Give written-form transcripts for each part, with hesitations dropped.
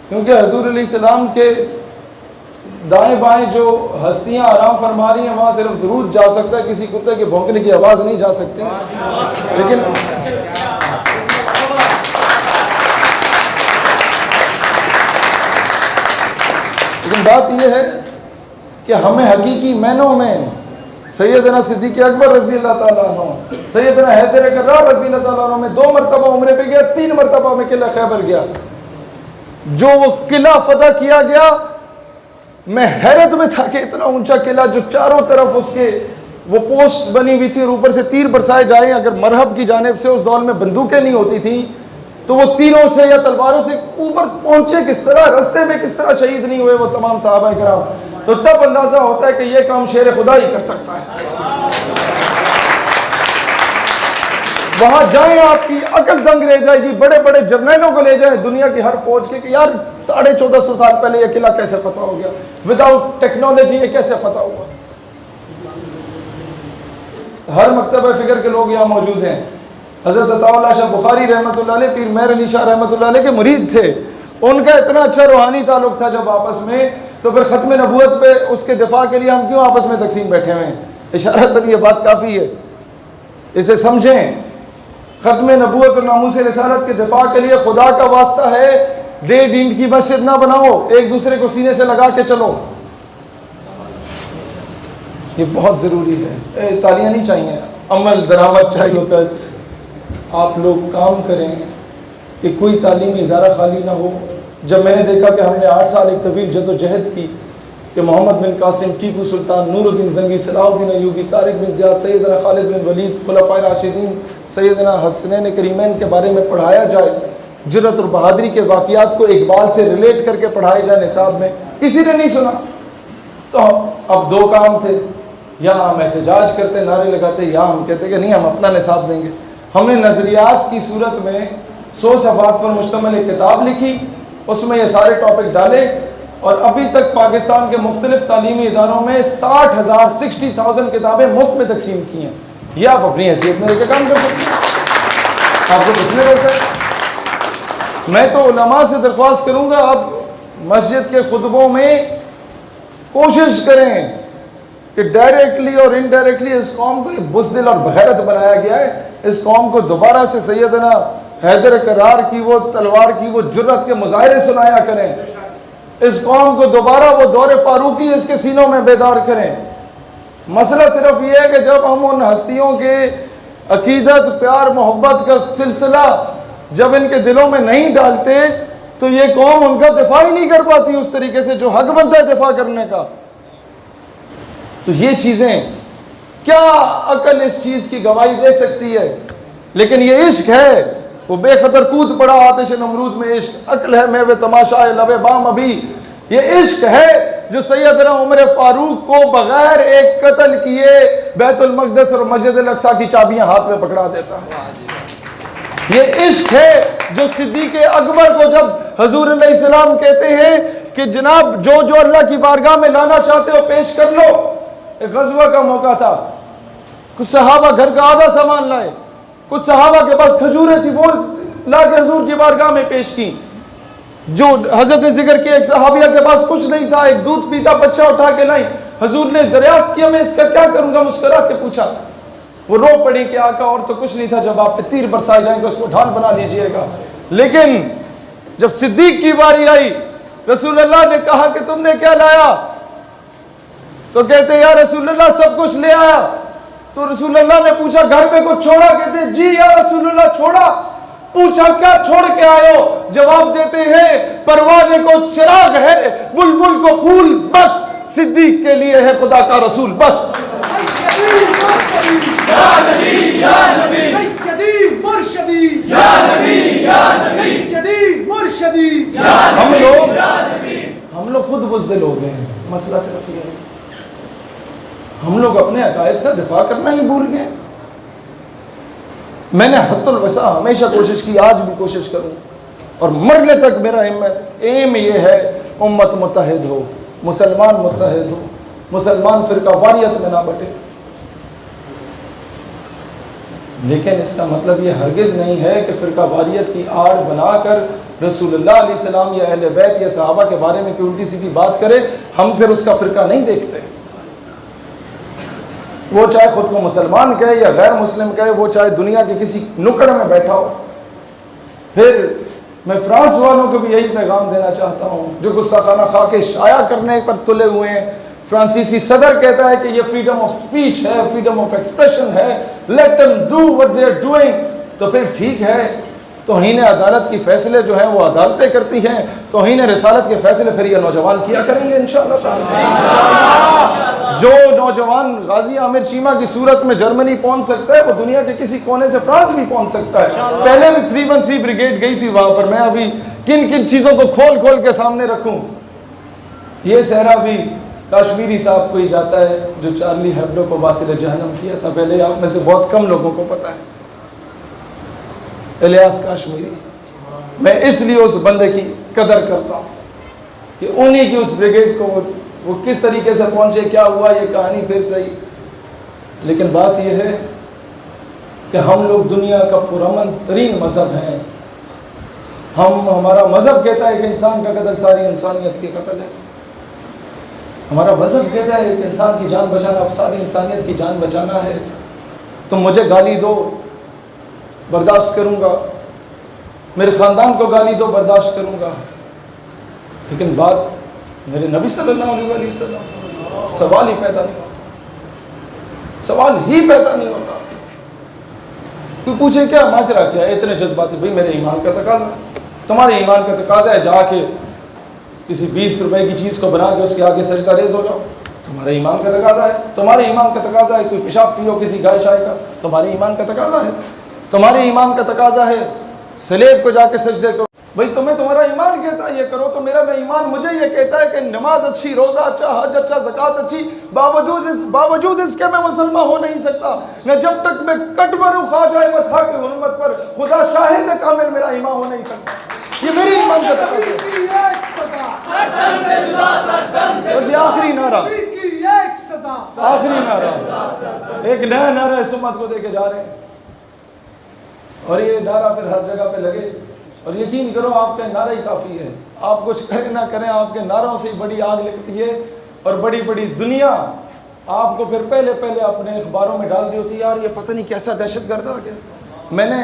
क्योंकि हुजूर अलैहिस्सलाम के दाएं बाएं जो हस्तियां आराम फरमा रही हैं वहाँ सिर्फ दुरूद जा सकता है, किसी कुत्ते के भौंकने की आवाज़ नहीं जा सकती। लेकिन बात यह है कि हमें हकीकी मैनों में सैयदना सिद्दीक़ अकबर रज़ी अल्लाह ताला अन्हु, सैयदना हैदर कर्रार रज़ी अल्लाह ताला अन्हु में 2 मरतबा उम्रे पे गया, 3 मरतबा में किला खैबर गया। जो वो किला फतह किया गया, मैं हैरत में था कि इतना ऊंचा किला जो चारों तरफ उसके वो पोस्ट बनी हुई थी और ऊपर से तीर बरसाए जाए। अगर मरहब की जानिब से उस दौर में बंदूकें नहीं होती थी तो वो तीरों से या तलवारों से ऊपर पहुंचे किस तरह, रास्ते में किस तरह शहीद नहीं हुए वो तमाम सहाबा किराम। तो तब अंदाजा होता है कि ये काम शेर खुदा ही कर सकता है। वहां जाएं, आपकी अकल दंग रह जाएगी। बड़े बड़े जर्नैलों को ले जाएं दुनिया की हर फौज के कि यार 1450 साल पहले यह किला कैसे फतह हो गया, विदाउट टेक्नोलॉजी ये कैसे फतह हुआ। हर मकतबा फिक्र के लोग यहाँ मौजूद हैं। हज़रत अताउल्लाह शाह बुखारी रहमतुल्लाह अलैह पीर मेहर अली शाह रहमतुल्लाह अलैह के मुरीद थे। उनका इतना अच्छा रूहानी ताल्लुक था जब आपस में, तो फिर ख़त्म नबूवत पे उसके दिफा के लिए हम क्यों आपस में तकसीम बैठे हुए हैं। इशारतन ये बात काफ़ी है, इसे समझें। ख़त्म नबूवत और नामूस रिसालत के दिफा के लिए खुदा का वास्ता है, 1.5 ईंट की मस्जिद ना बनाओ, एक दूसरे को सीने से लगा के चलो, ये बहुत ज़रूरी है। तालियां नहीं चाहिए, अमल दरामद चाहिए। आप लोग काम करें कि कोई तालीमी इदारा खाली ना हो। जब मैंने देखा कि हमने 8 साल एक तवील जदोजहद की कि मोहम्मद बिन कासिम, टीपू सुल्तान, नूरुद्दीन जंगी, सलाहुद्दीन अयूबी, तारिक बिन ज़ियाद, सैयदना खालिद बिन वलीद, खुलफाए राशिदीन, सैयदना हसनैन करीमैन के बारे में पढ़ाया जाए, जुर्रत और बहादुरी के वाक़ियात को इकबाल से रिलेट करके पढ़ाए जाए निसाब में, किसी ने नहीं सुना। तो अब 2 काम थे, या हम एहतजाज करते, नारे लगाते, या हम कहते कि नहीं हम अपना निसाब देंगे। हमने नज़रियात की सूरत में 100 सफ़हात पर मुश्तमिल एक किताब लिखी, उसमें ये सारे टॉपिक डाले और अभी तक पाकिस्तान के मुख्तलिफ तालीमी इदारों में 60,000 किताबें मुफ्त में तकसीम की हैं। यह आप अपनी हैसियत में लेकर काम कर सकते हैं, आपको किसने रोका है। मैं तो उलमा से दरख्वास्त करूँगा, आप मस्जिद के खुतबों में कोशिश करें कि डायरेक्टली और इनडायरेक्टली इस कौम को बुज़दिल और बग़ैरत बनाया गया है। इस कौम को दोबारा से सैयदना हैदर करार की वो तलवार की वो जुर्रत के मुजाहिरे सुनाया करें। इस कौम को दोबारा वो दौरे फारूकी इसके सीनों में बेदार करें। मसला सिर्फ ये है कि जब हम उन हस्तियों के अकीदत, प्यार, मोहब्बत का सिलसिला जब इनके दिलों में नहीं डालते तो ये कौम उनका दिफा ही नहीं कर पाती उस तरीके से जो हक बनता है दिफा करने का। तो ये चीज़ें, क्या अकल इस चीज़ की गवाही दे सकती है। लेकिन ये इश्क है, वो बेखतर कूद पड़ा आतिश नमरूद में। इश्क अक्ल है मेवे तमाशा है लबे बाम अभी। ये इश्क है जो सैयदना उमर फारूक को बगैर एक कत्ल किए बैतुल मक़दस और मस्जिद अल अक़सा की चाबियां हाथ में पकड़ा देता है। ये इश्क है जो सिद्दीक़ अकबर को जब हुज़ूर अलैहिस्सलाम कहते हैं कि जनाब जो जो अल्लाह की बारगाह में लाना चाहते हो पेश कर लो। एक गज़वा का मौका था, कुछ सहाबा घर का आधा सामान लाए, कुछ सहाबा के पास खजूरें थी, वो ला के हुजूर की बारगाह में पेश की। जो हजरत ने जिक्र किया एक सहाबिया के पास कुछ नहीं था, एक दूध पीता बच्चा उठा के लाई। हुजूर ने दरियाफ्त किया मैं इसका क्या करूंगा, मुस्कुरा के पूछा। वो रो पड़ी कि आका और तो कुछ नहीं था, जब आप पे तीर बरसाए जाएंगे उसको ढाल बना लीजिएगा। लेकिन जब सिद्दीक की बारी आई, रसूलुल्लाह ने कहा कि तुमने क्या लाया, तो कहते या रसूलुल्लाह सब कुछ ले आया। तो रसूलुल्लाह ने पूछा घर में कुछ छोड़ा, कहते जी या रसूलुल्लाह छोड़ा। पूछा क्या छोड़ के आए हो, जवाब देते हैं परवाने को चिराग है, बुलबुल को फूल, बस सिद्दीक के लिए है खुदा का रसूल, बस। या नबी या नबी सैयदी मुर्शदी या नबी या नबी सैयदी मुर्शदी या नबी। हम लोग खुद बुज़दिल हो गए हैं। मसला सिर्फ ये है, हम लोग अपने अकायद का दिफा करना ही भूल गए। मैंने हत्तुल वसा हमेशा कोशिश की, आज भी कोशिश करूं, और मरने तक मेरा एम ये है उम्मत मुत्तहिद हो, मुसलमान मुत्तहिद हो, मुसलमान फिरका वारियत में ना बटे। लेकिन इसका मतलब ये हरगिज़ नहीं है कि फ़िरका वारियत की आड़ बनाकर रसूलुल्लाह अलैहि सलाम या अहले बैत या सहाबा के बारे में कोई उल्टी सीधी बात करे, हम फिर उसका फ़िरका नहीं देखते। वो चाहे ख़ुद को मुसलमान कहे या गैर मुस्लिम कहे, वो चाहे दुनिया के किसी नुक्कड़ में बैठा हो। फिर मैं फ्रांस वालों को भी यही पैगाम देना चाहता हूँ जो गुस्ताखाना खाके शाया करने पर तुले हुए हैं। फ्रांसीसी सदर कहता है कि ये फ्रीडम ऑफ स्पीच है, फ्रीडम ऑफ एक्सप्रेशन है, let them do what they are doing. तो फिर ठीक है, तौहीन अदालत की फ़ैसले जो हैं वो अदालतें करती हैं, तौहीन रिसालत के फ़ैसले फिर ये नौजवान किया करेंगे इंशाअल्लाह ताला। जो नौजवान गाजी आमिर चीमा की सूरत में जर्मनी पहुंच सकता है, वो दुनिया के किसी कोने से फ्रांस भी पहुंच सकता है। पहले भी 313 ब्रिगेड गई थी वहां पर। मैं अभी किन किन चीज़ों को खोल खोल के सामने रखूं। ये सहरा भी कश्मीरी साहब को ही जाता है जो चार्ली हेब्डो को वासिल जहन्नम किया था। पहले आप में से बहुत कम लोगों को पता है। इलियास कश्मीरी, मैं इसलिए उस बंदे की कदर करता हूँ कि उन्हीं की उस ब्रिगेड को वो किस तरीके से पहुंचे, क्या हुआ, ये कहानी फिर सही। लेकिन बात यह है कि हम लोग दुनिया का पुरअमन तरीन मज़हब हैं। हमारा मज़हब कहता है कि इंसान का कत्ल सारी इंसानियत के कत्ल है। हमारा मज़हब कहता है कि इंसान की जान बचाना अब सारी इंसानियत की जान बचाना है। तुम मुझे गाली दो, बर्दाश्त करूँगा, मेरे ख़ानदान को गाली दो, बर्दाश्त करूँगा, लेकिन बात मेरे नबी सल्लल्लाहु अलैहि वसल्लम, सवाल ही पैदा नहीं होता, सवाल ही पैदा नहीं होता। कोई पूछे क्या माजरा क्या है, इतने जज्बाती, भाई मेरे ईमान का तकाजा, तुम्हारे ईमान का तकाजा है जाके किसी 20 रुपए की चीज़ को बना के उसके आगे सजदा रेज हो जाओ, तुम्हारे ईमान का तकाजा है। तुम्हारे ईमान का तकाजा है कोई पेशाब पियो किसी गाय शाय का, तुम्हारे ईमान का तकाजा है। तुम्हारे ईमान का तकाजा है सलेब को जाके सजदे करो। भाई तुम्हें तुम्हारा ईमान कहता है ये करो, तो मेरा ईमान मुझे ये कहता है कि नमाज अच्छी, रोज़ा अच्छा, हज अच्छा, ज़कात अच्छी, बावजूद इसके मैं मुसलमान हो नहीं सकता। मैं जब तक मैं कट मरूं ख्वाजा वफा की हुर्मत पर, खुदा शाहिद है कामिल, मेरा ईमान हो नहीं सकता। ये मेरी ईमान का तकाजा है। बस आखिरी नारा, आखिरी नारा, एक नया नारा इस उम्मत को देके जा रहे हैं, और ये नारा फिर हर जगह पे लगे। और यकीन करो आपका नारा ही काफ़ी है। आप कुछ करें ना करें, आपके नारों से बड़ी आग लगती है, और बड़ी बड़ी दुनिया आपको फिर पहले पहले अपने अखबारों में डाल दी होती है, यार ये पता नहीं कैसा दहशतगर्द आ गया। मैंने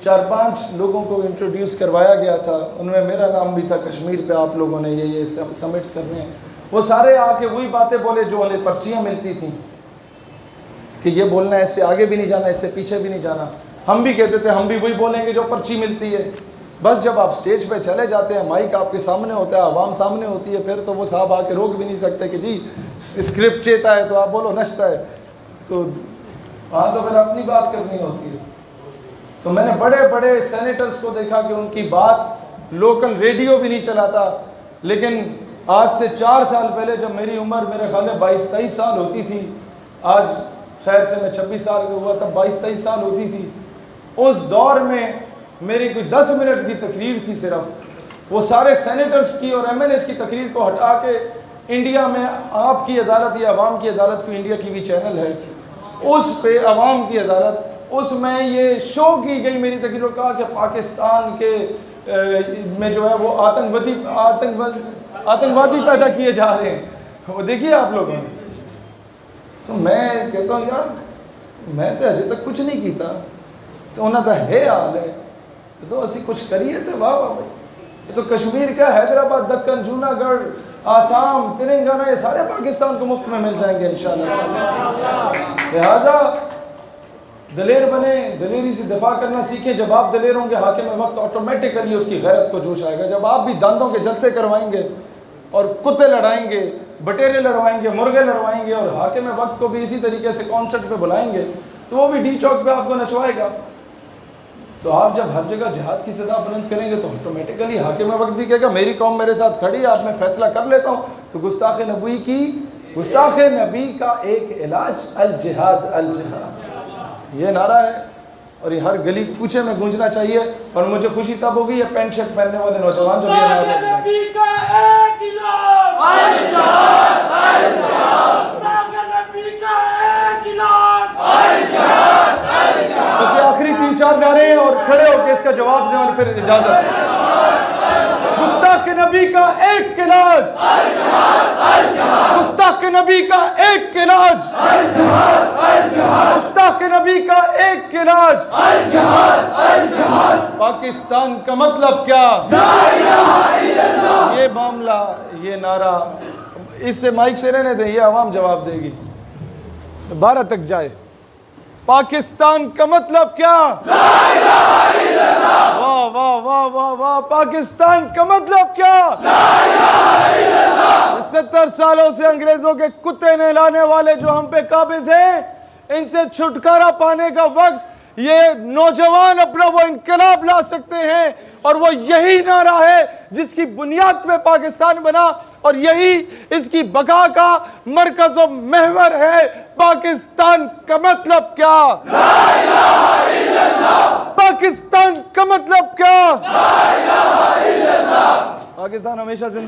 4-5 लोगों को इंट्रोड्यूस करवाया गया था, उनमें मेरा नाम भी था। कश्मीर पे आप लोगों ने ये समिट्स करने हैं, वो सारे आके वही बातें बोले जो उन्हें पर्चियाँ मिलती थी कि ये बोलना है, इससे आगे भी नहीं जाना, इससे पीछे भी नहीं जाना। हम भी कहते थे हम भी वही बोलेंगे जो पर्ची मिलती है। बस जब आप स्टेज पे चले जाते हैं, माइक आपके सामने होता है, आवाम सामने होती है, फिर तो वो साहब आके रोक भी नहीं सकते कि जी स्क्रिप्ट चेता है तो आप बोलो, नचता है तो हाँ, तो फिर अपनी बात करनी होती है। तो मैंने बड़े बड़े सेनेटर्स को देखा कि उनकी बात लोकल रेडियो भी नहीं चलाता। लेकिन आज से 4 साल पहले जब मेरी उम्र मेरे ख्याल में 22-23 साल होती थी, आज खैर से मैं 26 साल का हुआ, तब 22-23 साल होती थी। उस दौर में मेरी कोई 10 मिनट की तकरीर थी सिर्फ, वो सारे सेनेटर्स की और एमएलएस की तकरीर को हटा के इंडिया में आपकी अदालत या अवाम की अदालत, को इंडिया टीवी चैनल है उस पे अवाम की अदालत, उसमें ये शो की गई मेरी तकरीर को, कहा कि पाकिस्तान के में जो है वो आतंकवादी पैदा किए जा रहे हैं। वो देखिए आप लोग हैं। तो मैं कहता हूँ यार मैं तो अजे तक कुछ नहीं किया, तो उन्होंने है हाल है तो असी कुछ करिए तो वाह वाह भाई। ये तो कश्मीर का, हैदराबाद, दक्कन, जूनागढ़, आसाम, तेलंगाना, ये सारे पाकिस्तान को मुफ्त में मिल जाएंगे इंशाअल्लाह। लिहाजा दलेर बने, दलेरी से दफा करना सीखे। जब आप दलेर होंगे हाकिम वक्त ऑटोमेटिकली उसकी गैरत को जोश आएगा। जब आप भी दांतों के जलसे करवाएंगे और कुत्ते लड़ाएंगे, बटेरे लड़वाएंगे, मुर्गे लड़वाएंगे, और हाकिम वक्त को भी इसी तरीके से कॉन्सर्ट पे बुलाएंगे, तो वो भी डी चौक पे आपको नचवाएगा। तो आप जब हर जगह जिहाद की सदा बुलंद करेंगे तो ऑटोमेटिकली हाकिम वक्त भी कहेगा मेरी कौम मेरे साथ खड़ी है, अब मैं फैसला कर लेता हूँ। तो गुस्ताख नबी का एक इलाज अल जिहाद, अल जिहाद, ये नारा है और ये हर गली कूचे में गूंजना चाहिए। और मुझे खुशी तब होगी ये पैंट शर्ट पहनने वाले नौजवान जब ये नारा का 4 नारे हैं और खड़े होकर इसका जवाब दें और फिर इजाजत। गुस्ताख नबी का एक इलाज, गुस्ताख नबी का एक इलाज, गुस्ताख नबी का एक इलाज, पाकिस्तान का मतलब क्या? ये मामला, ये नारा, इससे माइक से रहने दें, ये आवाम जवाब देगी, 12 तक जाए। पाकिस्तान का मतलब क्या? वाह वाह वाह वाह वाह। पाकिस्तान का मतलब क्या? 70 सालों से अंग्रेजों के कुत्ते नहलाने वाले जो हम पे काबिज हैं, इनसे छुटकारा पाने का वक्त, ये नौजवान अपना वो इनकलाब ला सकते हैं, और वो यही नारा है जिसकी बुनियाद पे पाकिस्तान बना, और यही इसकी बका का मरकज़ और महवर है। पाकिस्तान का मतलब क्या? ला इलाहा इल्लल्लाह। पाकिस्तान का मतलब क्या? ला इलाहा इल्लल्लाह। पाकिस्तान हमेशा जिंदा